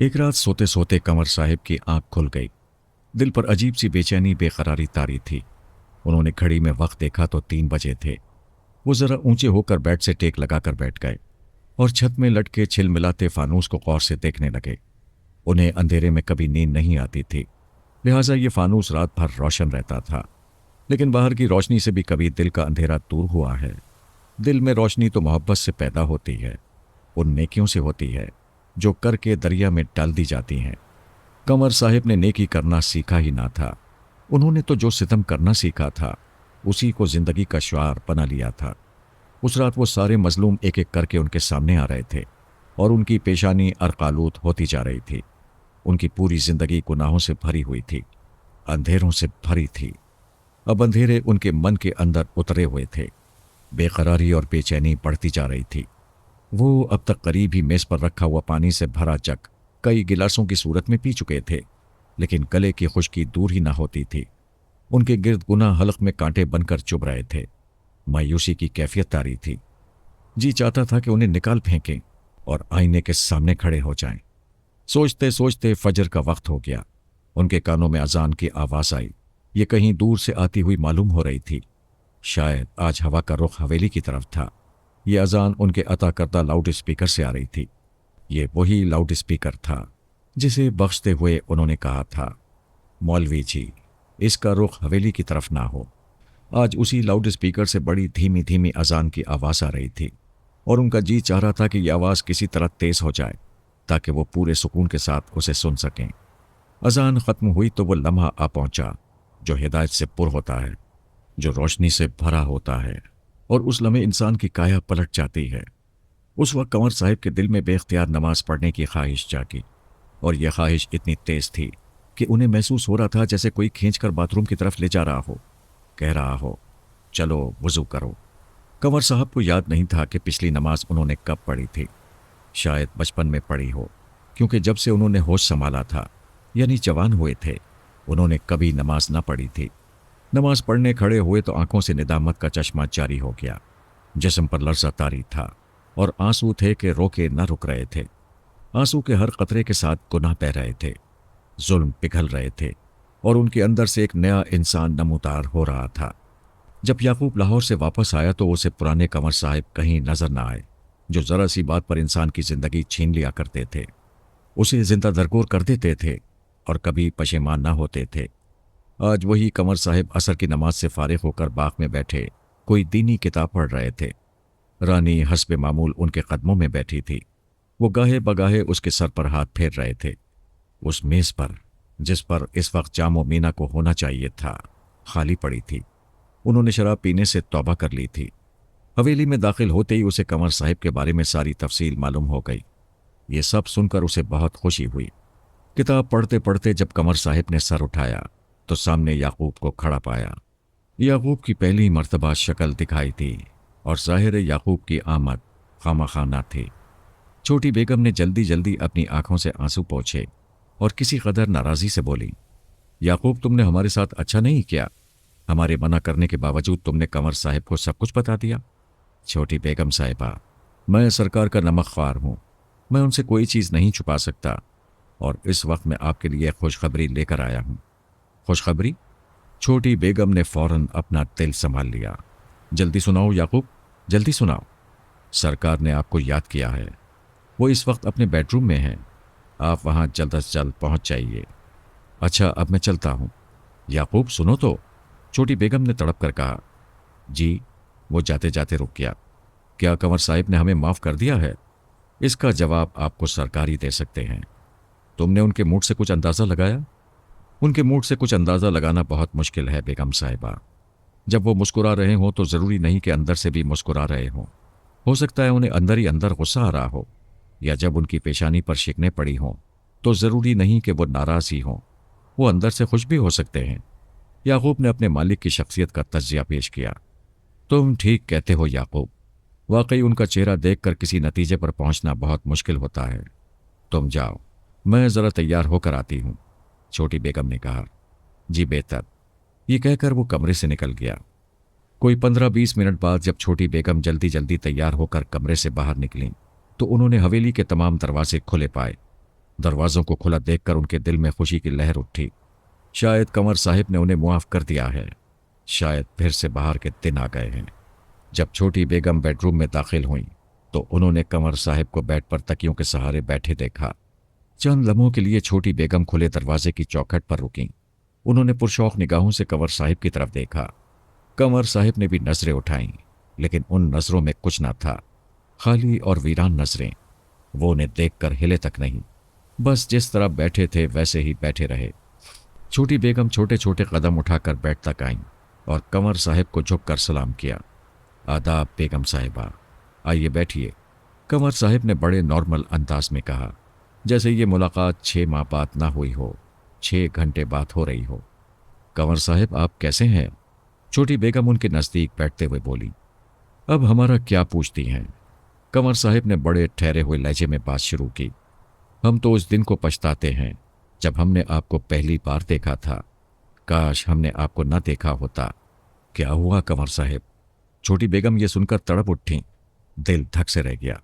एक रात सोते सोते कंवर साहिब की आंख खुल गई। दिल पर अजीब सी बेचैनी बेकरारी तारी थी। उन्होंने घड़ी में वक्त देखा तो 3 बजे थे। वो जरा ऊंचे होकर बेड से टेक लगाकर बैठ गए और छत में लटके छिलमिलाते फानूस को गौर से देखने लगे। उन्हें अंधेरे में कभी नींद नहीं आती थी, लिहाजा ये फानूस रात भर रोशन रहता था। लेकिन बाहर की रोशनी से भी कभी दिल का अंधेरा दूर हुआ है। दिल में रोशनी तो मोहब्बत से पैदा होती है, उन नेकियों से होती है जो करके दरिया में डाल दी जाती हैं। कंवर साहिब ने नेकी करना सीखा ही ना था। उन्होंने तो जो सितम करना सीखा था उसी को जिंदगी का शुआर बना लिया था। उस रात वो सारे मजलूम एक एक करके उनके सामने आ रहे थे और उनकी पेशानी अरकालूत होती जा रही थी। उनकी पूरी जिंदगी गुनाहों से भरी हुई थी, अंधेरों से भरी थी। अब अंधेरे उनके मन के अंदर उतरे हुए थे। बेकरारी और बेचैनी बढ़ती जा रही थी। वो अब तक करीब ही मेज पर रखा हुआ पानी से भरा जग कई गिलासों की सूरत में पी चुके थे, लेकिन गले की खुश्की दूर ही ना होती थी। उनके गिर्द गुनाह हलक में कांटे बनकर चुभ रहे थे। मायूसी की कैफियत तारी थी। जी चाहता था कि उन्हें निकाल फेंकें और आईने के सामने खड़े हो जाएं। सोचते सोचते फजर का वक्त हो गया। उनके कानों में अजान की आवाज आई। ये कहीं दूर से आती हुई मालूम हो रही थी। शायद आज हवा का रुख हवेली की तरफ था। ये अजान उनके अता करदा लाउड स्पीकर से आ रही थी। ये वही लाउड स्पीकर था जिसे बख्शते हुए उन्होंने कहा था, मौलवी जी, इसका रुख हवेली की तरफ ना हो। आज उसी लाउड स्पीकर से बड़ी धीमी धीमी अजान की आवाज़ आ रही थी और उनका जी चाह रहा था कि यह आवाज़ किसी तरह तेज हो जाए ताकि वो पूरे सुकून के साथ उसे सुन सकें। अजान ख़त्म हुई तो वो लम्हा आ पहुंचा जो हिदायत से पुर होता है, जो रोशनी से भरा होता है, और उस लम्हे इंसान की काया पलट जाती है। उस वक्त कंवर साहिब के दिल में बेख्तियार नमाज पढ़ने की ख्वाहिश जागी, और यह ख्वाहिश इतनी तेज थी कि उन्हें महसूस हो रहा था जैसे कोई खींचकर बाथरूम की तरफ ले जा रहा हो, कह रहा हो, चलो वज़ू करो। कंवर साहब को याद नहीं था कि पिछली नमाज उन्होंने कब पढ़ी थी। शायद बचपन में पढ़ी हो, क्योंकि जब से उन्होंने होश संभाला था, यानी जवान हुए थे, उन्होंने कभी नमाज ना पढ़ी थी। नमाज पढ़ने खड़े हुए तो आंखों से निदामत का चश्मा जारी हो गया। जिस्म पर लर्ज़ा तारी था और आंसू थे कि रोके न रुक रहे थे। आंसू के हर कतरे के साथ गुनाह बह रहे थे, जुल्म पिघल रहे थे, और उनके अंदर से एक नया इंसान नमूदार हो रहा था। जब याकूब लाहौर से वापस आया तो उसे पुराने कंवर साहिब कहीं नजर न आए, जो ज़रा सी बात पर इंसान की ज़िंदगी छीन लिया करते थे, उसे जिंदा दरगोर कर देते थे और कभी पशेमान न होते थे। आज वही कंवर साहिब असर की नमाज से फारिग होकर बाग में बैठे कोई दीनी किताब पढ़ रहे थे। रानी हस्बे मामूल उनके कदमों में बैठी थी। वो गाहे बगाहे उसके सर पर हाथ फेर रहे थे। उस मेज पर, जिस पर इस वक्त जामो मीना को होना चाहिए था, खाली पड़ी थी। उन्होंने शराब पीने से तौबा कर ली थी। हवेली में दाखिल होते ही उसे कंवर साहिब के बारे में सारी तफसील मालूम हो गई। ये सब सुनकर उसे बहुत खुशी हुई। किताब पढ़ते पढ़ते जब कंवर साहिब ने सर उठाया तो सामने याकूब को खड़ा पाया। याकूब की पहली मर्तबा शक्ल दिखाई थी और ज़ाहिर याकूब की आमद खामाखाना थी। छोटी बेगम ने जल्दी जल्दी अपनी आंखों से आंसू पोंछे और किसी कदर नाराज़ी से बोली, याकूब, तुमने हमारे साथ अच्छा नहीं किया। हमारे मना करने के बावजूद तुमने कंवर साहिब को सब कुछ बता दिया। छोटी बेगम साहिबा, मैं सरकार का नमक ख्वार हूँ। मैं उनसे कोई चीज़ नहीं छुपा सकता, और इस वक्त मैं आपके लिए खुशखबरी लेकर आया हूँ। खुशखबरी? छोटी बेगम ने फौरन अपना दिल संभाल लिया। जल्दी सुनाओ याकूब, जल्दी सुनाओ। सरकार ने आपको याद किया है। वो इस वक्त अपने बेडरूम में हैं। आप वहाँ जल्द अज जल्द पहुँच जाइए। अच्छा, अब मैं चलता हूँ। याकूब, सुनो तो, छोटी बेगम ने तड़प कर कहा। जी। वो जाते जाते रुक गया। क्या कंवर साहिब ने हमें माफ़ कर दिया है? इसका जवाब आपको सरकार ही दे सकते हैं। तुमने उनके मूड से कुछ अंदाज़ा लगाया? उनके मूड से कुछ अंदाज़ा लगाना बहुत मुश्किल है बेगम साहिबा। जब वो मुस्कुरा रहे हों तो ज़रूरी नहीं कि अंदर से भी मुस्कुरा रहे हों। हो सकता है उन्हें अंदर ही अंदर गुस्सा आ रहा हो, या जब उनकी पेशानी पर शिकने पड़ी हों तो ज़रूरी नहीं कि वो नाराज़ ही हों, वो अंदर से खुश भी हो सकते हैं। याकूब ने अपने मालिक की शख्सियत का तज्जिया पेश किया। तुम ठीक कहते हो याकूब, वाकई उनका चेहरा देखकर किसी नतीजे पर पहुंचना बहुत मुश्किल होता है। तुम जाओ, मैं ज़रा तैयार होकर आती हूँ, छोटी बेगम ने कहा। जी बेहतर। ये कहकर वो कमरे से निकल गया। कोई 15-20 मिनट बाद जब छोटी बेगम जल्दी जल्दी तैयार होकर कमरे से बाहर निकलीं तो उन्होंने हवेली के तमाम दरवाजे खुले पाए। दरवाज़ों को खुला देखकर उनके दिल में खुशी की लहर उठी। शायद कंवर साहिब ने उन्हें मुआफ़ कर दिया है, शायद फिर से बाहर के दिन आ गए हैं। जब छोटी बेगम बेडरूम में दाखिल हुई तो उन्होंने कंवर साहिब को बेड पर तकियों के सहारे बैठे देखा। चंद लम्हों के लिए छोटी बेगम खुले दरवाजे की चौखट पर रुकीं। उन्होंने पुरशौक निगाहों से कंवर साहिब की तरफ देखा। कंवर साहिब ने भी नजरें उठाईं, लेकिन उन नजरों में कुछ न था, खाली और वीरान नजरें। वो उन्हें देखकर हिले तक नहीं, बस जिस तरह बैठे थे वैसे ही बैठे रहे। छोटी बेगम छोटे छोटे कदम उठाकर बेड तक आईं और कंवर साहिब को झुककर सलाम किया। आदाब बेगम साहिबा, आइए बैठिए, कंवर साहिब ने बड़े नॉर्मल अंदाज में कहा, जैसे ये मुलाकात 6 माह बाद ना हुई हो, 6 घंटे बाद हो रही हो। कंवर साहिब आप कैसे हैं? छोटी बेगम उनके नज़दीक बैठते हुए बोली। अब हमारा क्या पूछती हैं? कंवर साहिब ने बड़े ठहरे हुए लहजे में बात शुरू की। हम तो उस दिन को पछताते हैं जब हमने आपको पहली बार देखा था। काश हमने आपको न देखा होता। क्या हुआ कंवर साहिब? छोटी बेगम ये सुनकर तड़प उठी। दिल धक से रह गया।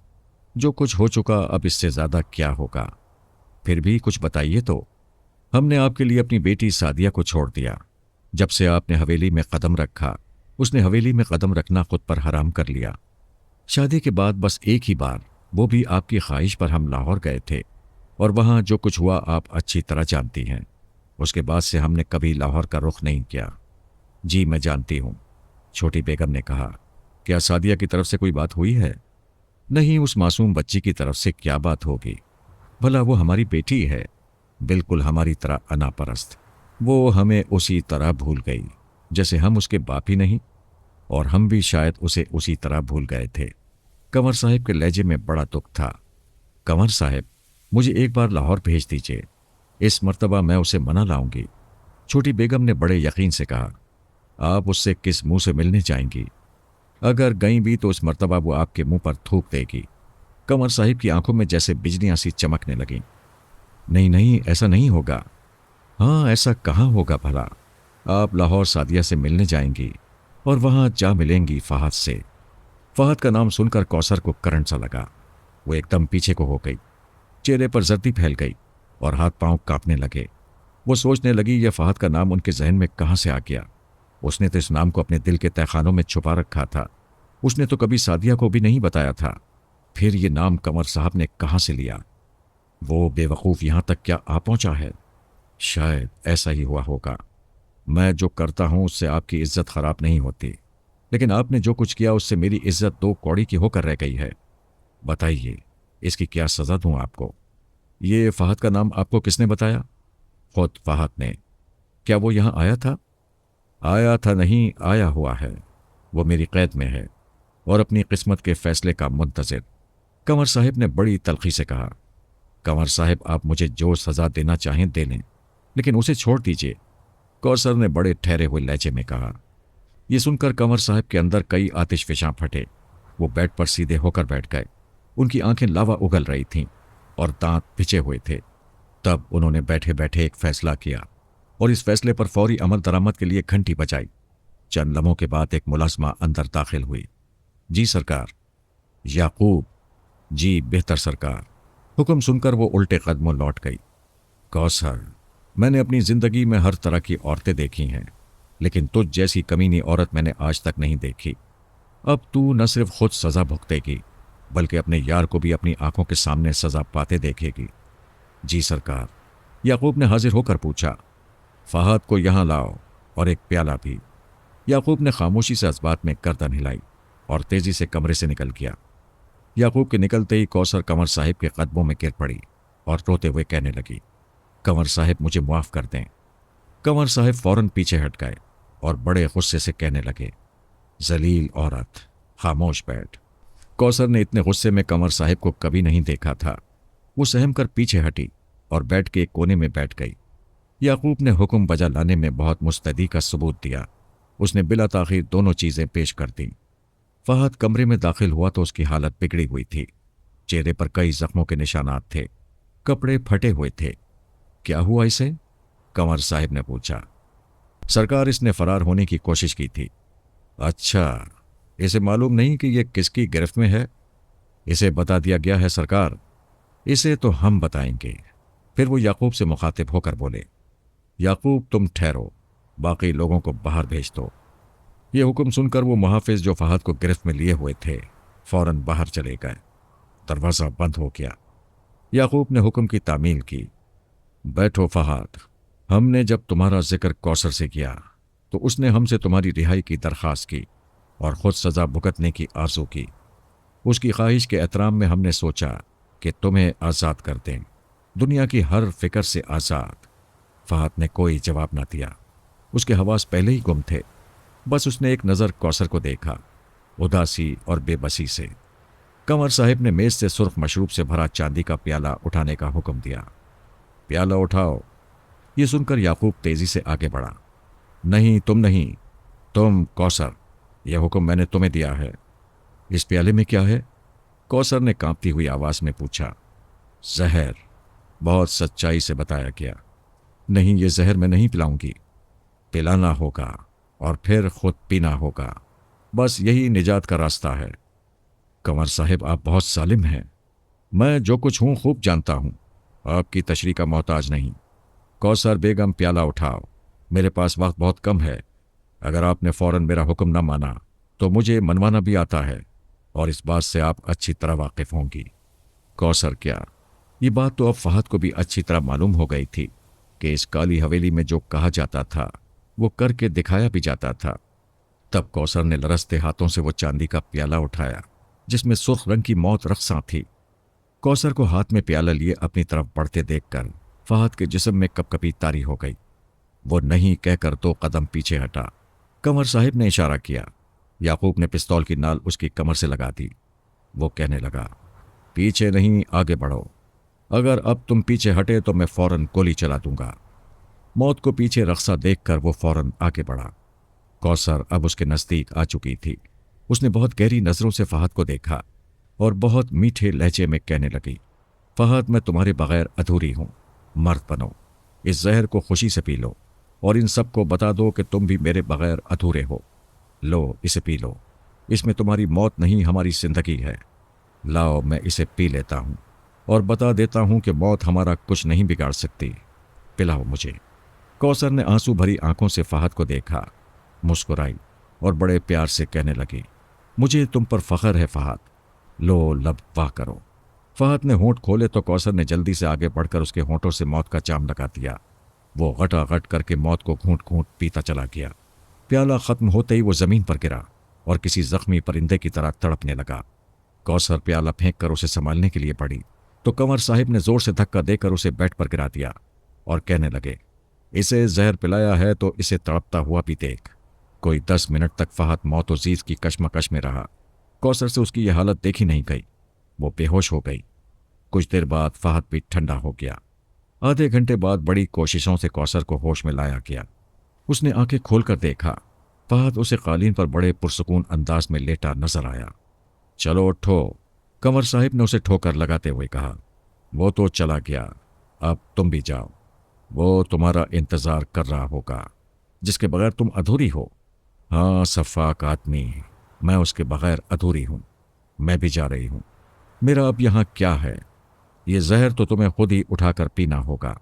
जो कुछ हो चुका, अब इससे ज़्यादा क्या होगा? फिर भी कुछ बताइए तो। हमने आपके लिए अपनी बेटी सादिया को छोड़ दिया। जब से आपने हवेली में कदम रखा, उसने हवेली में कदम रखना खुद पर हराम कर लिया। शादी के बाद बस एक ही बार, वो भी आपकी ख्वाहिश पर, हम लाहौर गए थे और वहाँ जो कुछ हुआ आप अच्छी तरह जानती हैं। उसके बाद से हमने कभी लाहौर का रुख नहीं किया। जी मैं जानती हूँ, छोटी बेगम ने कहा। क्या सादिया की तरफ से कोई बात हुई है? नहीं, उस मासूम बच्ची की तरफ से क्या बात होगी? भला वो हमारी बेटी है, बिल्कुल हमारी तरह अनापरस्त। वो हमें उसी तरह भूल गई जैसे हम उसके बाप ही नहीं, और हम भी शायद उसे उसी तरह भूल गए थे। कंवर साहिब के लहजे में बड़ा दुख था। कंवर साहिब, मुझे एक बार लाहौर भेज दीजिए, इस मर्तबा मैं उसे मना लाऊंगी। छोटी बेगम ने बड़े यकीन से कहा। आप उससे किस मुंह से मिलने जाएंगी? अगर गई भी तो इस मर्तबा वो आपके मुंह पर थूक देगी। कंवर साहिब की आंखों में जैसे बिजलियां सी चमकने लगीं। नहीं नहीं, ऐसा नहीं होगा। हाँ, ऐसा कहाँ होगा भला? आप लाहौर सादिया से मिलने जाएंगी और वहां जा मिलेंगी फहद से। फहद का नाम सुनकर कौसर को करंट सा लगा। वो एकदम पीछे को हो गई, चेहरे पर जर्दी फैल गई और हाथ पांव कांपने लगे। वो सोचने लगी यह फहद का नाम उनके जहन में कहाँ से आ गया। उसने तो इस नाम को अपने दिल के तहखानों में छुपा रखा था। उसने तो कभी सादिया को भी नहीं बताया था। फिर ये नाम कंवर साहब ने कहाँ से लिया? वो बेवकूफ़ यहाँ तक क्या आ पहुँचा है? शायद ऐसा ही हुआ होगा। मैं जो करता हूँ उससे आपकी इज्जत खराब नहीं होती, लेकिन आपने जो कुछ किया उससे मेरी इज्जत 2 कौड़ी की होकर रह गई है। बताइए, इसकी क्या सज़ा दूँ आपको? ये फहद का नाम आपको किसने बताया? खुद फहद ने। क्या वो यहाँ आया था? आया था नहीं, आया हुआ है। वो मेरी कैद में है और अपनी किस्मत के फैसले का मुंतज़िर। कंवर साहिब ने बड़ी तलखी से कहा। कंवर साहिब, आप मुझे जो सज़ा देना चाहें दे लें, लेकिन उसे छोड़ दीजिए, कौसर ने बड़े ठहरे हुए लहजे में कहा। यह सुनकर कंवर साहब के अंदर कई आतिशफिशां फटे। वो बेड पर सीधे होकर बैठ गए। उनकी आंखें लावा उगल रही थीं और दांत भिजे हुए थे। तब उन्होंने बैठे बैठे एक फैसला किया और इस फैसले पर फौरी अमल दरामद के लिए घंटी बजाई। चंद लम्हों के बाद एक मुलाजमा अंदर दाखिल हुई। जी सरकार। याकूब। जी बेहतर सरकार। हुक्म सुनकर वो उल्टे कदमों लौट गई। कौसर, मैंने अपनी जिंदगी में हर तरह की औरतें देखी हैं, लेकिन तुझ जैसी कमीनी औरत मैंने आज तक नहीं देखी। अब तू न सिर्फ खुद सजा भुगतेगी, बल्कि अपने यार को भी अपनी आंखों के सामने सजा पाते देखेगी। जी सरकार। याकूब ने हाजिर होकर पूछा। फहद को यहाँ लाओ और एक प्याला भी। याकूब ने खामोशी से इस बात में गर्दन हिलाई और तेजी से कमरे से निकल गया। याकूब के निकलते ही कौसर कंवर साहिब के कदमों में गिर पड़ी और रोते हुए कहने लगी, कंवर साहिब मुझे मुआफ़ कर दें। कंवर साहिब फौरन पीछे हट गए और बड़े गुस्से से कहने लगे, जलील औरत, खामोश बैठ। कौसर ने इतने गुस्से में कंवर साहिब को कभी नहीं देखा था। वो सहम कर पीछे हटी और बेड के एक कोने में बैठ गई। याकूब ने हुक्म बजा लाने में बहुत मुस्तैदी का सबूत दिया। उसने बिला ताखीर दोनों चीज़ें पेश कर दी। फहद कमरे में दाखिल हुआ तो उसकी हालत बिगड़ी हुई थी। चेहरे पर कई जख्मों के निशानात थे, कपड़े फटे हुए थे। क्या हुआ इसे? कंवर साहिब ने पूछा। सरकार, इसने फरार होने की कोशिश की थी। अच्छा, इसे मालूम नहीं कि यह किसकी गिरफ्त में है? इसे बता दिया गया है सरकार। इसे तो हम बताएंगे। پھر وہ یعقوب سے مخاطب ہو کر بولے، یعقوب تم ٹھہرو، باقی لوگوں کو باہر بھیج دو۔ یہ حکم سن کر وہ محافظ جو فہد کو گرفت میں لیے ہوئے تھے فوراً باہر چلے گئے۔ دروازہ بند ہو گیا۔ یعقوب نے حکم کی تعمیل کی، بیٹھو فہد، ہم نے جب تمہارا ذکر کوثر سے کیا تو اس نے ہم سے تمہاری رہائی کی درخواست کی اور خود سزا بھگتنے کی آرزو کی۔ اس کی خواہش کے احترام میں ہم نے سوچا کہ تمہیں آزاد کر دیں، دنیا کی ہر فکر سے آزاد۔ فہد نے کوئی جواب نہ دیا، اس کے حواس پہلے ہی گم تھے۔ بس اس نے ایک نظر کوثر کو دیکھا، اداسی اور بے بسی سے۔ کنور صاحب نے میز سے سرخ مشروب سے بھرا چاندی کا پیالہ اٹھانے کا حکم دیا۔ پیالہ اٹھاؤ۔ یہ سن کر یعقوب تیزی سے آگے بڑھا۔ نہیں تم کوثر، یہ حکم میں نے تمہیں دیا ہے۔ اس پیالے میں کیا ہے؟ کوثر نے کانپتی ہوئی آواز میں پوچھا۔ زہر، بہت سچائی سے بتایا گیا۔ نہیں، یہ زہر میں نہیں پلاؤں گی، پلانا ہوگا اور پھر خود پینا ہوگا، بس یہی نجات کا راستہ ہے۔ کنور صاحب آپ بہت ظالم ہیں، میں جو کچھ ہوں خوب جانتا ہوں، آپ کی تشریح کا محتاج نہیں۔ کوثر بیگم پیالہ اٹھاؤ، میرے پاس وقت بہت کم ہے، اگر آپ نے فوراً میرا حکم نہ مانا تو مجھے منوانا بھی آتا ہے اور اس بات سے آپ اچھی طرح واقف ہوں گی۔ کوثر کیا؟ یہ بات تو اب فہد کو بھی اچھی طرح معلوم ہو گئی تھی کہ اس کالی حویلی میں جو کہا جاتا تھا وہ کر کے دکھایا بھی جاتا تھا۔ تب کوثر نے لرزتے ہاتھوں سے وہ چاندی کا پیالہ اٹھایا جس میں سرخ رنگ کی موت رقصاں تھی۔ کوثر کو ہاتھ میں پیالہ لیے اپنی طرف بڑھتے دیکھ کر فہد کے جسم میں کپ کپی طاری ہو گئی۔ وہ نہیں کہہ کر 2 قدم پیچھے ہٹا۔ کنور صاحب نے اشارہ کیا۔ یعقوب نے پستول کی نال اس کی کمر سے لگا دی۔ وہ کہنے لگا، پیچھے نہیں، آگے بڑھو، اگر اب تم پیچھے ہٹے تو میں فوراً گولی چلا دوں گا۔ موت کو پیچھے رقصہ دیکھ کر وہ فوراً آگے بڑھا۔ کوثر اب اس کے نزدیک آ چکی تھی۔ اس نے بہت گہری نظروں سے فہد کو دیکھا اور بہت میٹھے لہجے میں کہنے لگی، فہد میں تمہارے بغیر ادھوری ہوں، مرد بنو، اس زہر کو خوشی سے پی لو اور ان سب کو بتا دو کہ تم بھی میرے بغیر ادھورے ہو۔ لو، اسے پی لو، اس میں تمہاری موت نہیں ہماری زندگی ہے۔ لاؤ، میں اسے پی لیتا ہوں اور بتا دیتا ہوں کہ موت ہمارا کچھ نہیں بگاڑ سکتی۔ پلاؤ مجھے۔ کوثر نے آنسو بھری آنکھوں سے فہد کو دیکھا، مسکرائی اور بڑے پیار سے کہنے لگی، مجھے تم پر فخر ہے فہد، لو لب واہ کرو۔ فہد نے ہونٹ کھولے تو کوثر نے جلدی سے آگے بڑھ کر اس کے ہونٹوں سے موت کا جام لگا دیا۔ وہ غٹا غٹ کر کے موت کو گھونٹ گھونٹ پیتا چلا گیا۔ پیالہ ختم ہوتے ہی وہ زمین پر گرا اور کسی زخمی پرندے کی طرح تڑپنے لگا۔ کوثر پیالہ پھینک کر اسے سنبھالنے کے لیے پڑی تو کنور صاحب نے زور سے دھکا دے کر اسے بیڈ پر گرا دیا اور کہنے لگے، اسے زہر پلایا ہے تو اسے تڑپتا ہوا بھی دیکھ۔ کوئی 10 منٹ تک فہد موت و زیز کی کشمکش میں رہا۔ کوثر سے اس کی یہ حالت دیکھی نہیں گئی، وہ بے ہوش ہو گئی۔ کچھ دیر بعد فہد بھی ٹھنڈا ہو گیا۔ آدھے گھنٹے بعد بڑی کوششوں سے کوثر کو ہوش میں لایا گیا۔ اس نے آنکھیں کھول کر دیکھا، فہد اسے قالین پر بڑے پرسکون انداز میں لیٹا نظر آیا۔ چلو اٹھو، کنور صاحب نے اسے ٹھوکر لگاتے ہوئے کہا۔ وہ تو چلا گیا، اب تم بھی جاؤ، وہ تمہارا انتظار کر رہا ہوگا، جس کے بغیر تم ادھوری ہو۔ ہاں سفاک آدمی، میں اس کے بغیر ادھوری ہوں، میں بھی جا رہی ہوں۔ میرا اب یہاں کیا ہے؟ یہ زہر تو تمہیں خود ہی اٹھا کر پینا ہوگا۔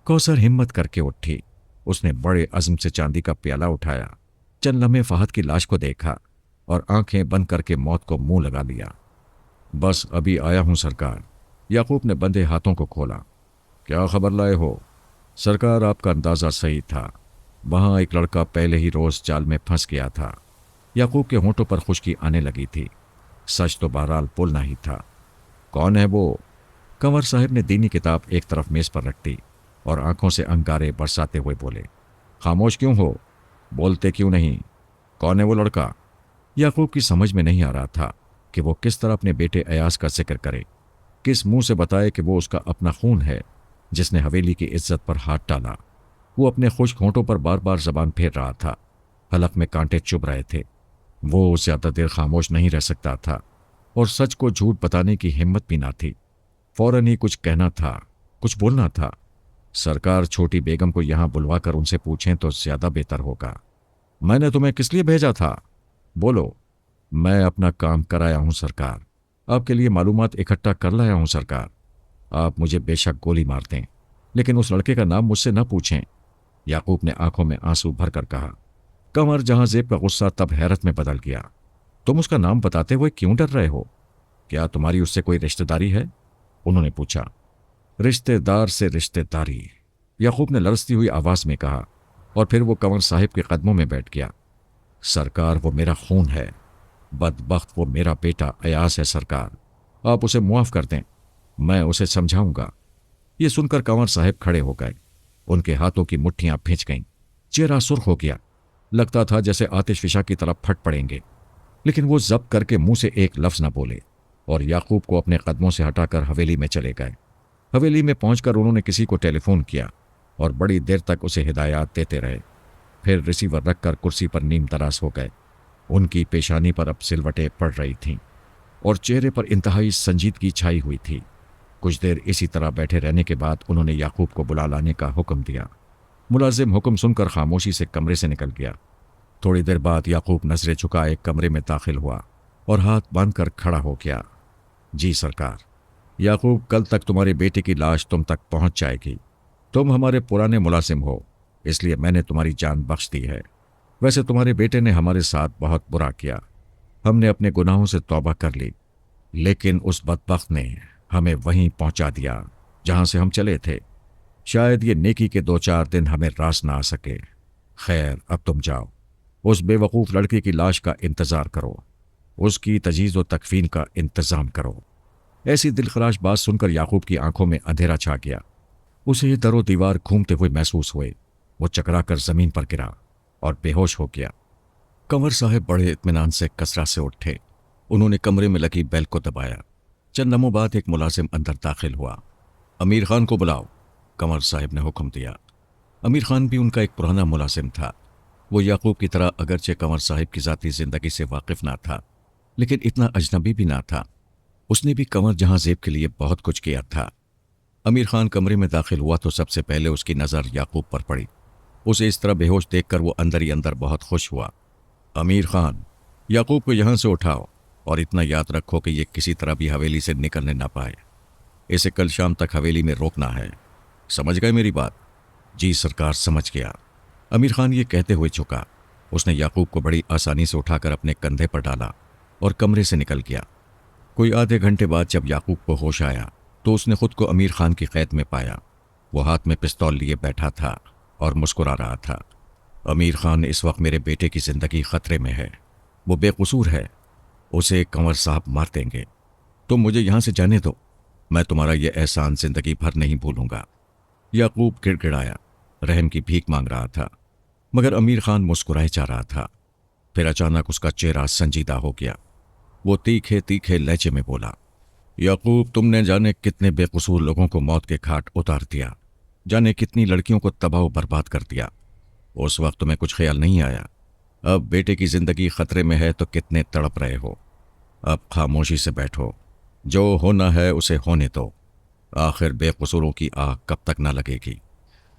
کوثر ہمت کر کے اٹھی۔ اس نے بڑے عزم سے چاندی کا پیالہ اٹھایا، چند لمحے فہد کی لاش کو دیکھا اور آنکھیں بند کر کے موت کو منہ لگا لیا۔ بس ابھی آیا ہوں سرکار۔ یعقوب نے بندھے ہاتھوں کو کھولا۔ کیا خبر لائے ہو؟ سرکار، آپ کا اندازہ صحیح تھا، وہاں ایک لڑکا پہلے ہی روز جال میں پھنس گیا تھا۔ یعقوب کے ہونٹوں پر خشکی آنے لگی تھی۔ سچ تو بہرحال بولنا ہی تھا۔ کون ہے وہ؟ کنور صاحب نے دینی کتاب ایک طرف میز پر رکھ دی اور آنکھوں سے انگارے برساتے ہوئے بولے، خاموش کیوں ہو؟ بولتے کیوں نہیں؟ کون ہے وہ لڑکا؟ یعقوب کی سمجھ میں نہیں آ رہا تھا کہ وہ کس طرح اپنے بیٹے ایاز کا ذکر کرے، کس منہ سے بتائے کہ وہ اس کا اپنا خون ہے جس نے حویلی کی عزت پر ہاتھ ڈالا۔ وہ اپنے خشک ہونٹوں پر بار بار زبان پھیر رہا تھا، حلق میں کانٹے چبھ رہے تھے۔ وہ زیادہ دیر خاموش نہیں رہ سکتا تھا اور سچ کو جھوٹ بتانے کی ہمت بھی نہ تھی۔ فوراً ہی کچھ کہنا تھا، کچھ بولنا تھا۔ سرکار، چھوٹی بیگم کو یہاں بلوا کر ان سے پوچھیں تو زیادہ بہتر ہوگا۔ میں نے تمہیں کس لیے بھیجا تھا؟ بولو۔ میں اپنا کام کرایا ہوں سرکار، آپ کے لیے معلومات اکٹھا کر لایا ہوں سرکار۔ آپ مجھے بے شک گولی مار دیں लेकिन उस लड़के का नाम मुझसे न पूछें। याकूब ने आंखों में आंसू भर कर कहा। कमर जहां ज़ेब का गुस्सा तब हैरत में बदल गया। तुम उसका नाम बताते हुए क्यों डर रहे हो? क्या तुम्हारी उससे कोई रिश्तेदारी है? उन्होंने पूछा। रिश्तेदार से रिश्तेदारी, याकूब ने लरसती हुई आवाज में कहा, और फिर वो कंवर साहिब के कदमों में बैठ गया। सरकार, वो मेरा खून है। बदबख्त, वो मेरा बेटा अयास है सरकार। आप उसे मुआफ कर दें, मैं उसे समझाऊंगा। ये सुनकर कंवर साहिब खड़े हो गए। उनके हाथों की मुट्ठियां भींच गईं। चेहरा सुर्ख हो गया। लगता था जैसे आतिशफिशा की तरफ फट पड़ेंगे, लेकिन वो जब्त करके मुंह से एक लफ्ज न बोले और याकूब को अपने कदमों से हटाकर हवेली में चले गए। हवेली में पहुंचकर उन्होंने किसी को टेलीफोन किया और बड़ी देर तक उसे हिदायत देते रहे। फिर रिसीवर रखकर कुर्सी पर नीम तराश हो गए। उनकी पेशानी पर अब सिलवटें पड़ रही थीं और चेहरे पर इंतहाई संजीदगी छाई हुई थी। कुछ देर इसी तरह बैठे रहने के बाद उन्होंने याकूब को बुला लाने का हुक्म दिया। मुलाजिम हुक्म सुनकर खामोशी से कमरे से निकल गया। थोड़ी देर बाद याकूब नजरें झुकाए कमरे में दाखिल हुआ और हाथ बांधकर खड़ा हो गया। जी सरकार। याकूब, कल तक तुम्हारे बेटे की लाश तुम तक पहुंच जाएगी। तुम हमारे पुराने मुलाजिम हो, इसलिए मैंने तुम्हारी जान बख्श दी है। वैसे तुम्हारे बेटे ने हमारे साथ बहुत बुरा किया। हमने अपने गुनाहों से तौबा कर ली, लेकिन उस बदबख्त ने हमें वहीं पहुंचा दिया जहां से हम चले थे। शायद ये नेकी के 2-4 दिन हमें रास ना आ सके। खैर, अब तुम जाओ। उस बेवकूफ़ लड़के की लाश का इंतज़ार करो। उसकी तजीज़ व तकफीन का इंतज़ाम करो। ऐसी दिलखराश बात सुनकर याकूब की आंखों में अंधेरा छा गया। उसे ये दरो दीवार घूमते हुए महसूस हुए। वो चकरा कर ज़मीन पर गिरा और बेहोश हो गया। कंवर साहब बड़े इत्मीनान से कसरा से उठे। उन्होंने कमरे में लगी बेल को दबाया। चंद लम्हों बाद एक मुलाजिम अंदर दाखिल हुआ। अमीर खान को बुलाओ, कंवर साहब ने हुक्म दिया। अमीर खान भी उनका एक पुराना मुलाजिम था। वो याकूब की तरह अगरचे कंवर साहब की ज़ाती ज़िंदगी से वाकिफ ना था, लेकिन इतना अजनबी भी ना था। उसने भी कंवर जहां ज़ेब के लिए बहुत कुछ किया था। अमीर खान कमरे में दाखिल हुआ तो सबसे पहले उसकी नज़र याकूब पर पड़ी। उसे इस तरह बेहोश देखकर वो अंदर ही अंदर बहुत खुश हुआ। अमीर खान, याकूब को यहाँ से उठाओ और इतना याद रखो कि ये किसी तरह भी हवेली से निकलने ना पाए। इसे कल शाम तक हवेली में रोकना है। समझ गए मेरी बात? जी सरकार, समझ गया। अमीर खान ये कहते हुए झुका। उसने याकूब को बड़ी आसानी से उठाकर अपने कंधे पर डाला और कमरे से निकल गया। कोई आधे घंटे बाद जब याकूब को होश आया तो उसने खुद को अमीर खान की कैद में पाया। वो हाथ में पिस्तौल लिए बैठा था और मुस्कुरा रहा था। अमीर खान, इस वक्त मेरे बेटे की जिंदगी खतरे में है। वो बेकसूर है, उसे कंवर साहब मार देंगे। तुम मुझे यहाँ से जाने दो, मैं तुम्हारा यह एहसान जिंदगी भर नहीं भूलूंगा। याकूब गिड़गिड़ाया, रहम की भीख मांग रहा था, मगर अमीर खान मुस्कुराए जा रहा था। फिर अचानक उसका चेहरा संजीदा हो गया। वो तीखे तीखे लहजे में बोला, याकूब, तुमने जाने कितने बेकसूर लोगों को मौत के घाट उतार दिया, जाने कितनी लड़कियों को तबाह बर्बाद कर दिया। उस वक्त तुम्हें कुछ ख्याल नहीं आया। अब बेटे की जिंदगी खतरे में है तो कितने तड़प रहे हो। अब खामोशी से बैठो, जो होना है उसे होने दो। आखिर बेकसूरों की आग कब तक न लगेगी।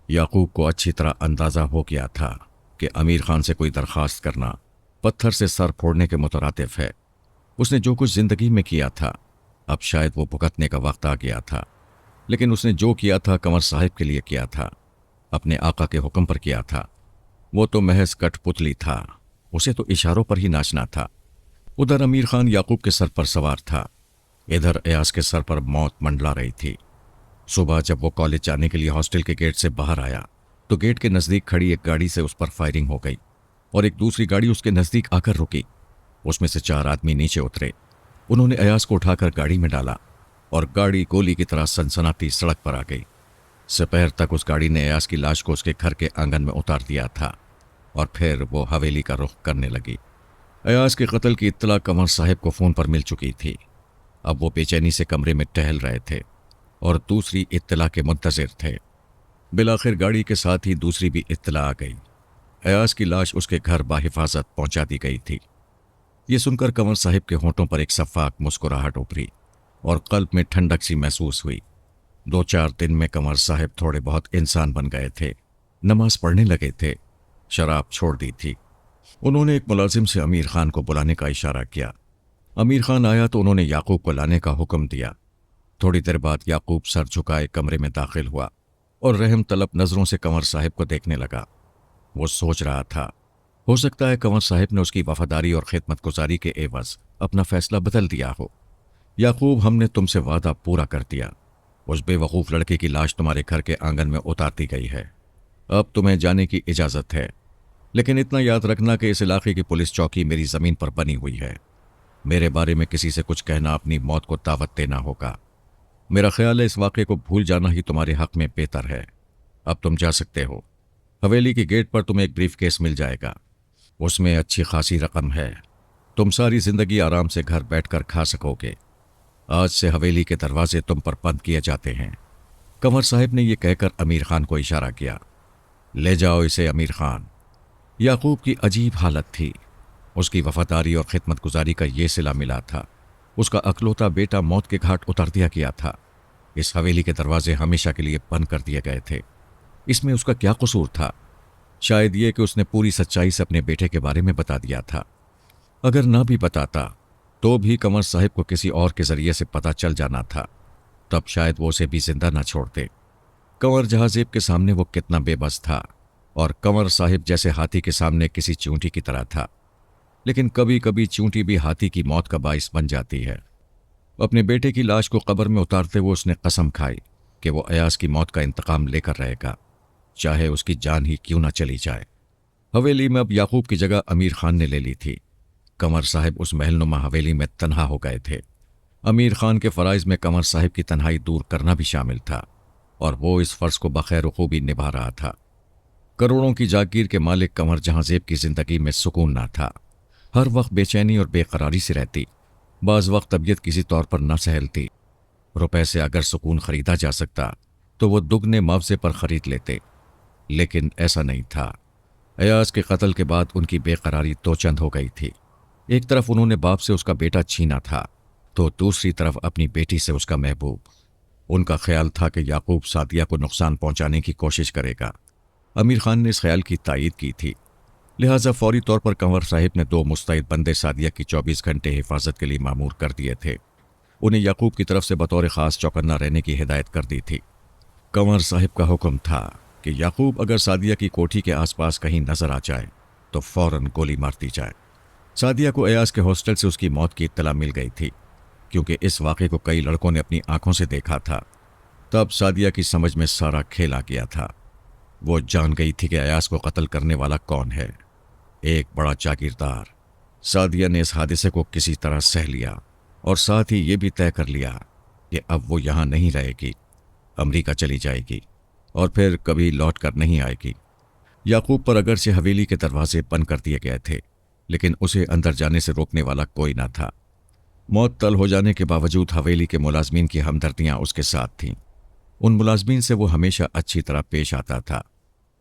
याकूब को अच्छी तरह अंदाजा हो गया था कि अमीर खान से कोई दरखास्त करना पत्थर से सर फोड़ने के मुतरातिफ है। उसने जो कुछ जिंदगी में किया था, अब शायद वो भुगतने का वक्त आ गया था। लेकिन उसने जो किया था कंवर साहिब के लिए किया था, अपने आका के हुक्म पर किया था। वो तो महज कठपुतली था, उसे तो इशारों पर ही नाचना था। उधर अमीर खान याकूब के सर पर सवार था, इधर अयास के सर पर मौत मंडला रही थी। सुबह जब वो कॉलेज जाने के लिए हॉस्टल के गेट से बाहर आया तो गेट के नज़दीक खड़ी एक गाड़ी से उस पर फायरिंग हो गई और एक दूसरी गाड़ी उसके नज़दीक आकर रुकी। उसमें से 4 आदमी नीचे उतरे। उन्होंने अयास को उठाकर गाड़ी में डाला और गाड़ी गोली की तरह सनसनाती सड़क पर आ गई। दोपहर तक उस गाड़ी ने अयास की लाश को उसके घर के आंगन में उतार दिया था और फिर वो हवेली का रुख करने लगी। अयास के कत्ल की इत्तला कंवर साहब को फ़ोन पर मिल चुकी थी। अब वो बेचैनी से कमरे में टहल रहे थे और दूसरी इत्तला के मुंतज़िर थे। बिलाखिर गाड़ी के साथ ही दूसरी भी इत्तला आ गई। अयास की लाश उसके घर बाहिफाजत पहुंचा दी गई थी। ये सुनकर कंवर साहिब के होंठों पर एक सफ़ाक मुस्कुराहट उभरी और कल्ब में ठंडक सी महसूस हुई। 2-4 दिन में कंवर साहिब थोड़े बहुत इंसान बन गए थे। नमाज पढ़ने लगे थे, शराब छोड़ दी थी। उन्होंने एक मुलाजिम से अमीर खान को बुलाने का इशारा किया। अमीर खान आया तो उन्होंने याकूब को लाने का हुक्म दिया। थोड़ी देर बाद याकूब सर झुकाए कमरे में दाखिल हुआ اور رحم طلب نظروں سے کنور صاحب کو دیکھنے لگا۔ وہ سوچ رہا تھا، ہو سکتا ہے کنور صاحب نے اس کی وفاداری اور خدمت گزاری کے عوض اپنا فیصلہ بدل دیا ہو۔ یعقوب، ہم نے تم سے وعدہ پورا کر دیا۔ اس بے وقوف لڑکے کی لاش تمہارے گھر کے آنگن میں اتار دی گئی ہے۔ اب تمہیں جانے کی اجازت ہے، لیکن اتنا یاد رکھنا کہ اس علاقے کی پولیس چوکی میری زمین پر بنی ہوئی ہے۔ میرے بارے میں کسی سے کچھ کہنا اپنی موت کو دعوت دینا ہوگا۔ میرا خیال ہے اس واقعے کو بھول جانا ہی تمہارے حق میں بہتر ہے۔ اب تم جا سکتے ہو۔ حویلی کی گیٹ پر تمہیں ایک بریف کیس مل جائے گا، اس میں اچھی خاصی رقم ہے۔ تم ساری زندگی آرام سے گھر بیٹھ کر کھا سکو گے۔ آج سے حویلی کے دروازے تم پر بند کیے جاتے ہیں۔ کنور صاحب نے یہ کہہ کر امیر خان کو اشارہ کیا۔ لے جاؤ اسے امیر خان۔ یعقوب کی عجیب حالت تھی۔ اس کی وفاداری اور خدمت گزاری کا یہ صلہ ملا تھا۔ اس کا اکلوتا بیٹا موت کے گھاٹ اتار دیا گیا تھا۔ اس حویلی کے دروازے ہمیشہ کے لیے بند کر دیے گئے تھے۔ اس میں اس کا کیا قصور تھا؟ شاید یہ کہ اس نے پوری سچائی سے اپنے بیٹے کے بارے میں بتا دیا تھا۔ اگر نہ بھی بتاتا تو بھی کنور صاحب کو کسی اور کے ذریعے سے پتہ چل جانا تھا، تب شاید وہ اسے بھی زندہ نہ چھوڑتے۔ کنور جہازیب کے سامنے وہ کتنا بے بس تھا، اور کنور صاحب جیسے ہاتھی کے سامنے کسی چونٹی کی طرح تھا۔ لیکن کبھی کبھی چونٹی بھی ہاتھی کی موت کا باعث بن جاتی ہے۔ اپنے بیٹے کی لاش کو قبر میں اتارتے ہوئے اس نے قسم کھائی کہ وہ ایاز کی موت کا انتقام لے کر رہے گا، چاہے اس کی جان ہی کیوں نہ چلی جائے۔ حویلی میں اب یعقوب کی جگہ امیر خان نے لے لی تھی۔ کنور صاحب اس محل نما حویلی میں تنہا ہو گئے تھے۔ امیر خان کے فرائض میں کنور صاحب کی تنہائی دور کرنا بھی شامل تھا، اور وہ اس فرض کو بخیر خوبی نبھا رہا تھا۔ کروڑوں کی جاگیر کے مالک کنور جہازیب کی زندگی میں سکون نہ تھا۔ ہر وقت بے چینی اور بے قراری سے رہتی۔ بعض وقت طبیعت کسی طور پر نہ سہلتی۔ روپے سے اگر سکون خریدا جا سکتا تو وہ دگنے معاوضے پر خرید لیتے، لیکن ایسا نہیں تھا۔ ایاز کے قتل کے بعد ان کی بے قراری دو چند ہو گئی تھی۔ ایک طرف انہوں نے باپ سے اس کا بیٹا چھینا تھا، تو دوسری طرف اپنی بیٹی سے اس کا محبوب۔ ان کا خیال تھا کہ یعقوب سعدیہ کو نقصان پہنچانے کی کوشش کرے گا۔ امیر خان نے اس خیال کی تائید کی تھی، لہٰذا فوری طور پر کنور صاحب نے 2 مستعد بندے سعدیہ کی 24 گھنٹے حفاظت کے لیے مامور کر دیے تھے۔ انہیں یعقوب کی طرف سے بطور خاص چوکنا رہنے کی ہدایت کر دی تھی۔ کنور صاحب کا حکم تھا کہ یعقوب اگر سعدیہ کی کوٹھی کے آس پاس کہیں نظر آ جائے تو فوراً گولی مار دی جائے۔ سعدیہ کو ایاز کے ہاسٹل سے اس کی موت کی اطلاع مل گئی تھی، کیونکہ اس واقعے کو کئی لڑکوں نے اپنی آنکھوں سے دیکھا تھا۔ تب سعدیہ کی سمجھ میں سارا کھیل آ گیا تھا۔ وہ جان گئی تھی کہ ایاز کو قتل کرنے والا کون ہے، ایک بڑا جاگیردار۔ سعدیہ نے اس حادثے کو کسی طرح سہ لیا، اور ساتھ ہی یہ بھی طے کر لیا کہ اب وہ یہاں نہیں رہے گی، امریکہ چلی جائے گی، اور پھر کبھی لوٹ کر نہیں آئے گی۔ یعقوب پر اگرچہ حویلی کے دروازے بند کر دیے گئے تھے، لیکن اسے اندر جانے سے روکنے والا کوئی نہ تھا۔ موت طل ہو جانے کے باوجود حویلی کے ملازمین کی ہمدردیاں اس کے ساتھ تھیں۔ ان ملازمین سے وہ ہمیشہ اچھی طرح پیش آتا تھا۔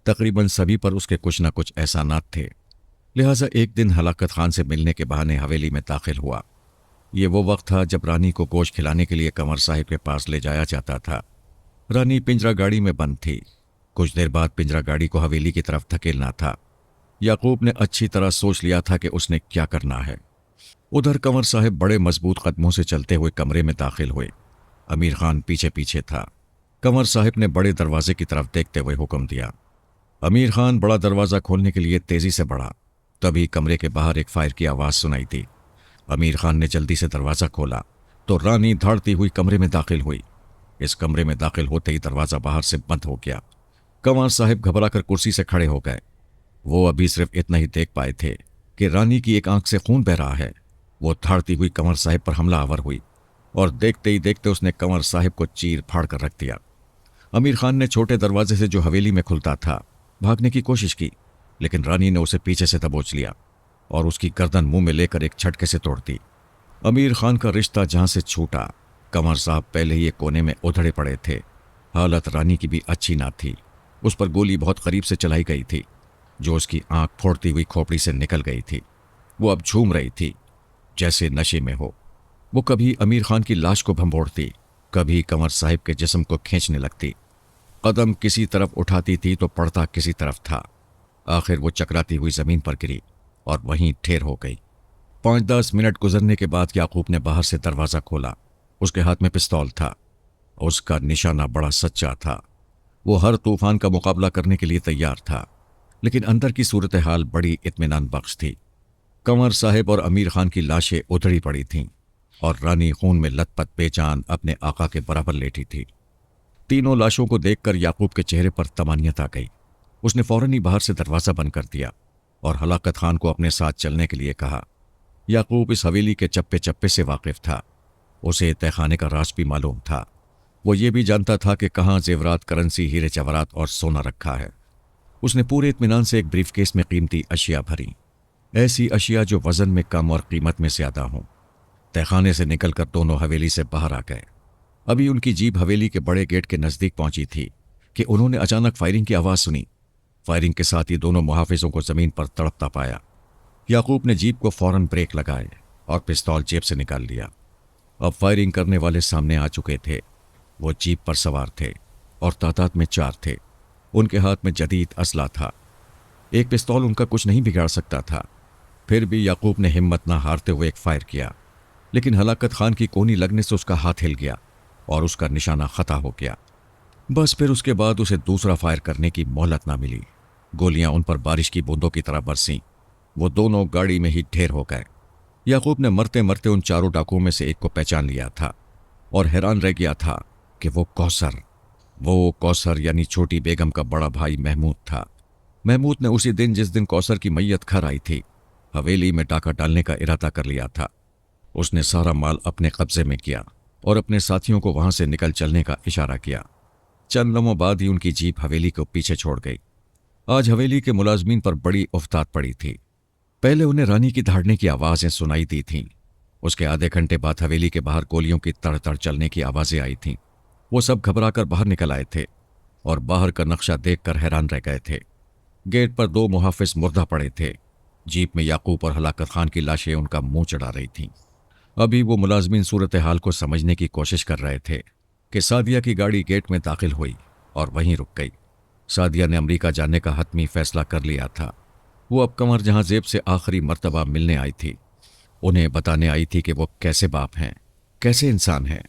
تقریباً سبھی پر اس کے کچھ نہ کچھ احسانات تھے، لہٰذا ایک دن ہلاکت خان سے ملنے کے بہانے حویلی میں داخل ہوا۔ یہ وہ وقت تھا جب رانی کو گوشت کھلانے کے لیے کنور صاحب کے پاس لے جایا جاتا تھا۔ رانی پنجرا گاڑی میں بند تھی۔ کچھ دیر بعد پنجرا گاڑی کو حویلی کی طرف دھکیلنا تھا۔ یعقوب نے اچھی طرح سوچ لیا تھا کہ اس نے کیا کرنا ہے۔ ادھر کنور صاحب بڑے مضبوط قدموں سے چلتے ہوئے کمرے میں داخل ہوئے۔ امیر خان پیچھے پیچھے تھا۔ کنور صاحب نے بڑے دروازے کی طرف دیکھتے ہوئے حکم دیا۔ امیر خان بڑا دروازہ کھولنے کے لیے تیزی سے بڑھا، تبھی کمرے کے باہر ایک فائر کی آواز سنائی دی۔ امیر خان نے جلدی سے دروازہ کھولا تو رانی دھاڑتی ہوئی کمرے میں داخل ہوئی۔ اس کمرے میں داخل ہوتے ہی دروازہ باہر سے بند ہو گیا۔ کنور صاحب گھبرا کر کرسی سے کھڑے ہو گئے۔ وہ ابھی صرف اتنا ہی دیکھ پائے تھے کہ رانی کی ایک آنکھ سے خون بہہ رہا ہے۔ وہ دھاڑتی ہوئی کنور صاحب پر حملہ آور ہوئی، اور دیکھتے ہی دیکھتے اس نے کنور صاحب کو چیر پھاڑ کر رکھ دیا۔ امیر خان نے چھوٹے دروازے سے جو حویلی میں کھلتا تھا بھاگنے کی کوشش کی، لیکن رانی نے اسے پیچھے سے دبوچ لیا اور اس کی گردن منہ میں لے کر ایک جھٹکے سے توڑ دی۔ امیر خان کا رشتہ جہاں سے چھوٹا، کنور صاحب پہلے ہی ایک کونے میں ادھڑے پڑے تھے۔ حالت رانی کی بھی اچھی نہ تھی۔ اس پر گولی بہت قریب سے چلائی گئی تھی، جو اس کی آنکھ پھوڑتی ہوئی کھوپڑی سے نکل گئی تھی۔ وہ اب جھوم رہی تھی جیسے نشے میں ہو۔ وہ کبھی امیر خان کی لاش کو بھنبوڑتی، کبھی کنور صاحب کے جسم کو کھینچنے لگتی۔ قدم کسی طرف اٹھاتی تھی تو پڑتا کسی طرف تھا۔ آخر وہ چکراتی ہوئی زمین پر گری اور وہیں ٹھیر ہو گئی۔ 5-10 منٹ گزرنے کے بعد یعقوب نے باہر سے دروازہ کھولا۔ اس کے ہاتھ میں پستول تھا۔ اس کا نشانہ بڑا سچا تھا۔ وہ ہر طوفان کا مقابلہ کرنے کے لیے تیار تھا، لیکن اندر کی صورتحال بڑی اطمینان بخش تھی۔ کنور صاحب اور امیر خان کی لاشیں ادھڑی پڑی تھیں اور رانی خون میں لت پت بے جان اپنے آقا کے برابر لیٹی تھی۔ تینوں لاشوں کو دیکھ کر یعقوب کے چہرے پر طمانینت آ گئی۔ اس نے فوراً ہی باہر سے دروازہ بند کر دیا اور ہلاکت خان کو اپنے ساتھ چلنے کے لیے کہا۔ یعقوب اس حویلی کے چپے چپے سے واقف تھا۔ اسے تہہ خانے کا راز بھی معلوم تھا۔ وہ یہ بھی جانتا تھا کہ کہاں زیورات، کرنسی، ہیرے جواہرات اور سونا رکھا ہے۔ اس نے پورے اطمینان سے ایک بریف کیس میں قیمتی اشیاء بھری، ایسی اشیاء جو وزن میں کم اور قیمت میں زیادہ ہوں۔ تہہ خانے سے نکل کر دونوں حویلی سے باہر آ گئے۔ ابھی ان کی جیپ حویلی کے بڑے گیٹ کے نزدیک پہنچی تھی کہ انہوں نے اچانک فائرنگ کی آواز سنی۔ فائرنگ کے ساتھ ہی دونوں محافظوں کو زمین پر تڑپتا پایا۔ یعقوب نے جیپ کو فوراً بریک لگائے اور پستول جیب سے نکال لیا۔ اب فائرنگ کرنے والے سامنے آ چکے تھے۔ وہ جیپ پر سوار تھے اور تعداد میں 4 تھے۔ ان کے ہاتھ میں جدید اسلحہ تھا۔ ایک پستول ان کا کچھ نہیں بگاڑ سکتا تھا۔ پھر بھی یعقوب نے ہمت نہ ہارتے ہوئے ایک فائر کیا، لیکن ہلاکت خان کی کونی لگنے سے اس کا ہاتھ ہل گیا اور اس کا نشانہ خطا ہو گیا۔ بس پھر اس کے بعد اسے دوسرا فائر کرنے کی مہلت نہ ملی۔ گولیاں ان پر بارش کی بوندوں کی طرح برسیں۔ وہ دونوں گاڑی میں ہی ڈھیر ہو گئے۔ یعقوب نے مرتے مرتے ان 4 ڈاکوؤں میں سے ایک کو پہچان لیا تھا اور حیران رہ گیا تھا کہ وہ کوثر یعنی چھوٹی بیگم کا بڑا بھائی محمود تھا۔ محمود نے اسی دن جس دن کوثر کی میت گھر آئی تھی، حویلی میں ڈاکہ ڈالنے کا ارادہ کر لیا تھا۔ اس نے سارا مال اپنے قبضے میں کیا اور اپنے ساتھیوں کو وہاں سے نکل چلنے کا اشارہ کیا۔ چند لمحوں بعد ہی ان کی جیپ حویلی کو پیچھے چھوڑ گئی۔ آج حویلی کے ملازمین پر بڑی افتاد پڑی تھی۔ پہلے انہیں رانی کی دھاڑنے کی آوازیں سنائی دی تھیں۔ اس کے آدھے گھنٹے بعد حویلی کے باہر گولیوں کی تڑ تڑ چلنے کی آوازیں آئی تھیں۔ وہ سب گھبرا کر باہر نکل آئے تھے اور باہر کا نقشہ دیکھ کر حیران رہ گئے تھے۔ گیٹ پر 2 محافظ مردہ پڑے تھے۔ جیپ میں یعقوب اور ہلاکت خان کی لاشیں ان کا منہ چڑھا رہی تھیں۔ ابھی وہ ملازمین صورتحال کو سمجھنے کی کوشش کر رہے تھے کہ سعدیہ کی گاڑی گیٹ میں داخل ہوئی اور وہیں رک گئی۔ سعدیہ نے امریکہ جانے کا حتمی فیصلہ کر لیا تھا۔ وہ اب قمر جہاں زیب سے آخری مرتبہ ملنے آئی تھی۔ انہیں بتانے آئی تھی کہ وہ کیسے باپ ہیں، کیسے انسان ہیں،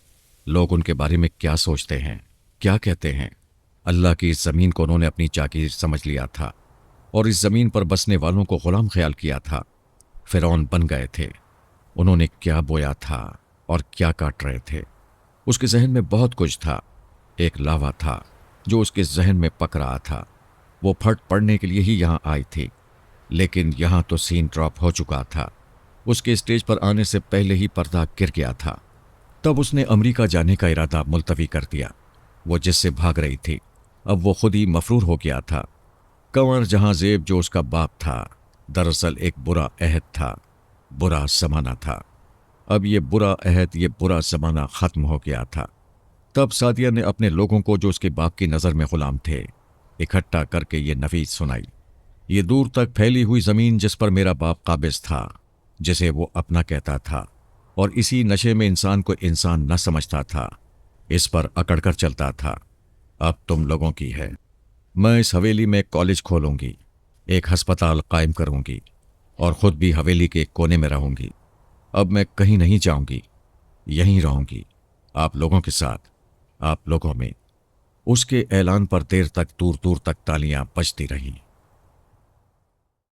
لوگ ان کے بارے میں کیا سوچتے ہیں، کیا کہتے ہیں۔ اللہ کی اس زمین کو انہوں نے اپنی چاکیر سمجھ لیا تھا اور اس زمین پر بسنے والوں کو غلام خیال کیا تھا۔ فرعون بن گئے تھے۔ انہوں نے کیا بویا تھا اور کیا کاٹ رہے تھے۔ اس کے ذہن میں بہت کچھ تھا۔ ایک لاوا تھا جو اس کے ذہن میں پک رہا تھا۔ وہ پھٹ پڑنے کے لیے ہی یہاں آئی تھی، لیکن یہاں تو سین ڈراپ ہو چکا تھا۔ اس کے اسٹیج پر آنے سے پہلے ہی پردہ گر گیا تھا۔ تب اس نے امریکہ جانے کا ارادہ ملتوی کر دیا۔ وہ جس سے بھاگ رہی تھی اب وہ خود ہی مفرور ہو گیا تھا۔ کنور جہاں زیب جو اس کا باپ تھا، دراصل ایک برا عہد تھا، برا زمانہ تھا۔ اب یہ برا عہد، یہ برا زمانہ ختم ہو گیا تھا۔ تب سعدیہ نے اپنے لوگوں کو جو اس کے باپ کی نظر میں غلام تھے اکٹھا کر کے یہ نوید سنائی۔ یہ دور تک پھیلی ہوئی زمین جس پر میرا باپ قابض تھا، جسے وہ اپنا کہتا تھا اور اسی نشے میں انسان کو انسان نہ سمجھتا تھا، اس پر اکڑ کر چلتا تھا، اب تم لوگوں کی ہے۔ میں اس حویلی میں ایک کالج کھولوں گی، ایک ہسپتال قائم کروں گی اور خود بھی حویلی کے ایک کونے میں رہوں گی۔ اب میں کہیں نہیں جاؤں گی، یہیں رہوں گی، آپ لوگوں کے ساتھ، آپ لوگوں میں۔ اس کے اعلان پر دیر تک دور دور تک تالیاں بجتی رہیں۔